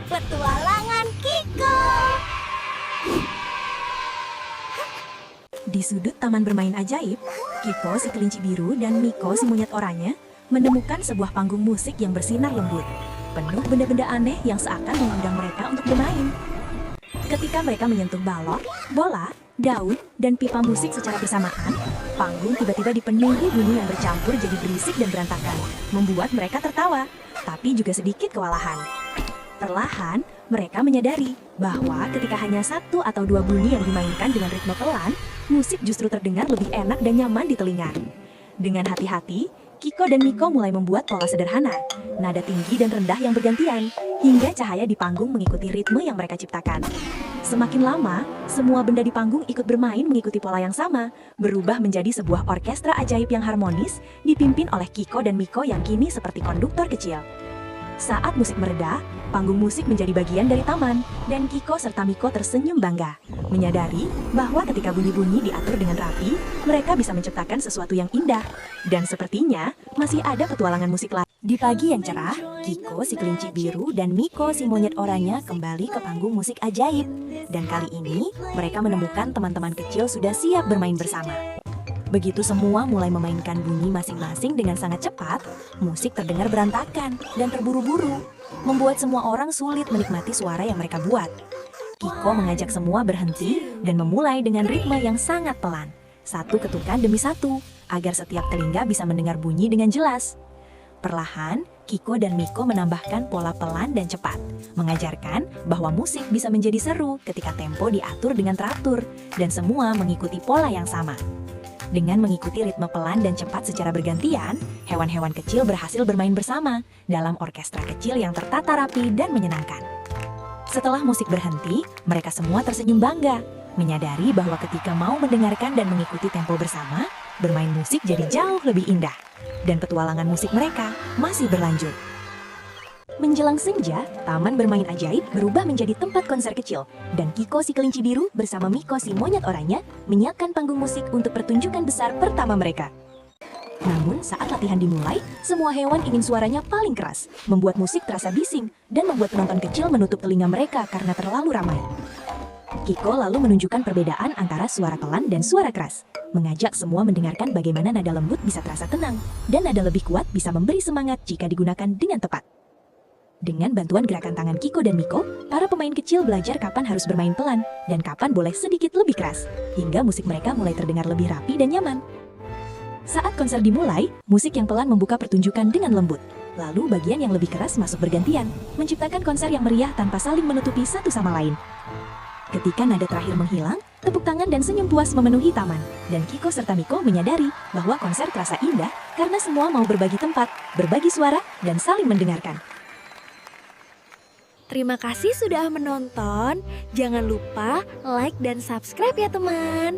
Petualangan Kiko. Di sudut taman bermain ajaib, Kiko si kelinci biru dan Miko si monyet oranye menemukan sebuah panggung musik yang bersinar lembut, penuh benda-benda aneh yang seakan mengundang mereka untuk bermain. Ketika mereka menyentuh balok, bola, daun, dan pipa musik secara bersamaan, panggung tiba-tiba dipenuhi bunyi yang bercampur jadi berisik dan berantakan, membuat mereka tertawa, tapi juga sedikit kewalahan. Perlahan, mereka menyadari bahwa ketika hanya satu atau dua bunyi yang dimainkan dengan ritme pelan, musik justru terdengar lebih enak dan nyaman di telinga. Dengan hati-hati, Kiko dan Miko mulai membuat pola sederhana, nada tinggi dan rendah yang bergantian, hingga cahaya di panggung mengikuti ritme yang mereka ciptakan. Semakin lama, semua benda di panggung ikut bermain mengikuti pola yang sama, berubah menjadi sebuah orkestra ajaib yang harmonis, dipimpin oleh Kiko dan Miko yang kini seperti konduktor kecil. Saat musik mereda, panggung musik menjadi bagian dari taman, dan Kiko serta Miko tersenyum bangga, menyadari bahwa ketika bunyi-bunyi diatur dengan rapi, mereka bisa menciptakan sesuatu yang indah. Dan sepertinya, masih ada petualangan musik lain. Di pagi yang cerah, Kiko si kelinci biru dan Miko si monyet oranye kembali ke panggung musik ajaib. Dan kali ini, mereka menemukan teman-teman kecil sudah siap bermain bersama. Begitu semua mulai memainkan bunyi masing-masing dengan sangat cepat, musik terdengar berantakan dan terburu-buru, membuat semua orang sulit menikmati suara yang mereka buat. Kiko mengajak semua berhenti dan memulai dengan ritme yang sangat pelan, satu ketukan demi satu, agar setiap telinga bisa mendengar bunyi dengan jelas. Perlahan, Kiko dan Miko menambahkan pola pelan dan cepat, mengajarkan bahwa musik bisa menjadi seru ketika tempo diatur dengan teratur, dan semua mengikuti pola yang sama. Dengan mengikuti ritme pelan dan cepat secara bergantian, hewan-hewan kecil berhasil bermain bersama dalam orkestra kecil yang tertata rapi dan menyenangkan. Setelah musik berhenti, mereka semua tersenyum bangga, menyadari bahwa ketika mau mendengarkan dan mengikuti tempo bersama, bermain musik jadi jauh lebih indah. Dan petualangan musik mereka masih berlanjut. Menjelang senja, taman bermain ajaib berubah menjadi tempat konser kecil, dan Kiko si kelinci biru bersama Miko si monyet oranye menyiapkan panggung musik untuk pertunjukan besar pertama mereka. Namun saat latihan dimulai, semua hewan ingin suaranya paling keras, membuat musik terasa bising, dan membuat penonton kecil menutup telinga mereka karena terlalu ramai. Kiko lalu menunjukkan perbedaan antara suara pelan dan suara keras, mengajak semua mendengarkan bagaimana nada lembut bisa terasa tenang, dan nada lebih kuat bisa memberi semangat jika digunakan dengan tepat. Dengan bantuan gerakan tangan Kiko dan Miko, para pemain kecil belajar kapan harus bermain pelan dan kapan boleh sedikit lebih keras, hingga musik mereka mulai terdengar lebih rapi dan nyaman. Saat konser dimulai, musik yang pelan membuka pertunjukan dengan lembut. Lalu bagian yang lebih keras masuk bergantian, menciptakan konser yang meriah tanpa saling menutupi satu sama lain. Ketika nada terakhir menghilang, tepuk tangan dan senyum puas memenuhi taman, dan Kiko serta Miko menyadari bahwa konser terasa indah karena semua mau berbagi tempat, berbagi suara, dan saling mendengarkan. Terima kasih sudah menonton. Jangan lupa like dan subscribe ya teman.